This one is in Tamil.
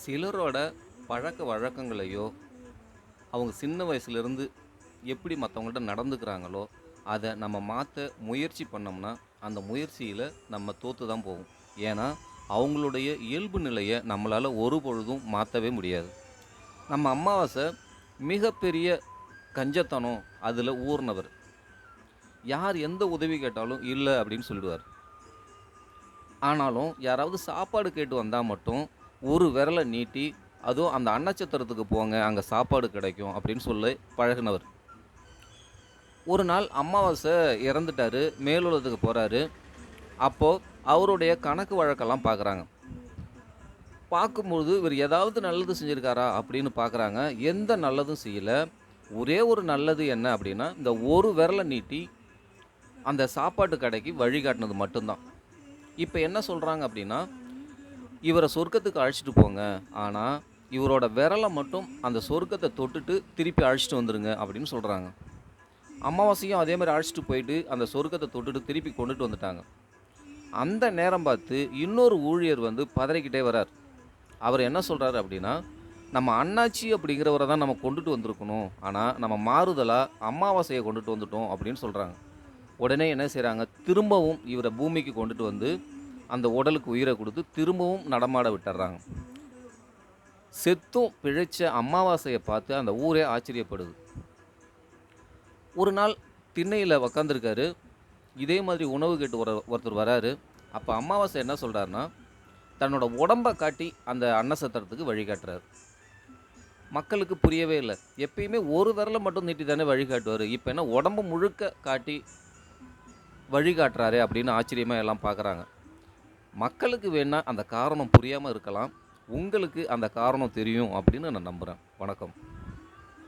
சிலரோட பழக்க வழக்கங்களையோ, அவங்க சின்ன வயசுலேருந்து எப்படி மத்தவங்கள்ட்ட நடந்துக்கிறாங்களோ, அத நம்ம மாத்த முயற்சி பண்ணோம்னா, அந்த முயற்சியில நம்ம தோத்து தான் போவோம். ஏன்னா, அவங்களுடைய இயல்பு நிலைய நம்மளால ஒருபொழுதும் மாத்தவே முடியாது. நம்ம அம்மாவாசை மிகப்பெரிய கஞ்சத்தனம் அதுல ஊறுனவர். யார் எந்த உதவி கேட்டாலும், "இல்ல" அப்படின்னு சொல்லிடுவாரு. ஆனாலும், யாராவது சாப்பாடு கேட்டு வந்தா மட்டும், ஒரு விரல நீட்டி, அதுவும் அந்த அன்னச்சத்திரத்துக்கு போங்க, அங்க சாப்பாடு கிடைக்கும் அப்படின்னு சொல்லி பழகுனவர். ஒரு நாள் அமாவாசை இறந்துட்டாரு, மேலுலகத்துக்கு போறாரு. அப்போ அவருடைய கணக்கு வழக்கெல்லாம் பார்க்குறாங்க. பார்க்கும்போது இவர் ஏதாவது நல்லது செஞ்சிருக்காரா அப்படின்னு பார்க்குறாங்க. எந்த நல்லதும் செய்யல. ஒரே ஒரு நல்லது என்ன அப்படின்னா, இந்த ஒரு விரல நீட்டி அந்த சாப்பாட்டு கடைக்கு வழிகாட்டுனது மட்டும் தான். இப்ப என்ன சொல்றாங்க அப்படின்னா, இவர சொர்க்கத்துக்கு அழைச்சிட்டு போங்க. ஆனா, இவரோட விரல மட்டும் அந்த சொர்க்கத்த தொட்டுட்டு திருப்பி அழைச்சிட்டு வந்துருங்க அப்படின்னு சொல்றாங்க. அமாவாசையும் அதே மாரி அழைச்சிட்டு போயிட்டு அந்த சொர்க்கத்த தொட்டுட்டு திருப்பி கொண்டுட்டு வந்துட்டாங்க. அந்த நேரம் பார்த்து இன்னொரு ஊழியர் வந்து பதறிக்கிட்டே வரார். அவர் என்ன சொல்றாரு அப்படின்னா, நம்ம அண்ணாச்சி அப்படிங்கிறவர தான் நம்ம கொண்டுட்டு வந்திருக்கணும். ஆனா, நம்ம மாறுதலா அமாவாசைய கொண்டுட்டு வந்துட்டோம் அப்படின்னு சொல்றாங்க. உடனே என்ன செய்றாங்க, திரும்பவும் இவர பூமிக்கு கொண்டுட்டு வந்து அந்த உடலுக்கு உயிர குடுத்து திரும்பவும் நடமாட விட்டுர்றாங்க. செத்தும் பிழைச்ச அமாவாசைய பார்த்து அந்த ஊரே ஆச்சரியப்படுது. ஒரு நாள் திண்ணையில உக்காந்துருக்காரு. இதே மாதிரி உணவு கேட்டு ஒருத்தர் வராரு. அப்ப அமாவாசை என்ன சொல்றாருன்னா, தன்னோட உடம்ப காட்டி அந்த அன்னசத்திரத்துக்கு வழிகாட்டுறாரு. மக்களுக்கு புரியவே இல்ல. எப்பயுமே ஒரு விரல மட்டும் நீட்டி தானே வழிகாட்டுவாரு. இப்ப என்ன உடம்பு முழுக்க காட்டி வழிகாட்டுறாரே அப்படின்னு ஆச்சரியமா எல்லாம் பார்க்குறாங்க. மக்களுக்கு வேணா அந்த காரணம் புரியாம இருக்கலாம். உங்களுக்கு அந்த காரணம் தெரியும் அப்படின்னு நான் நம்புறேன். வணக்கம்.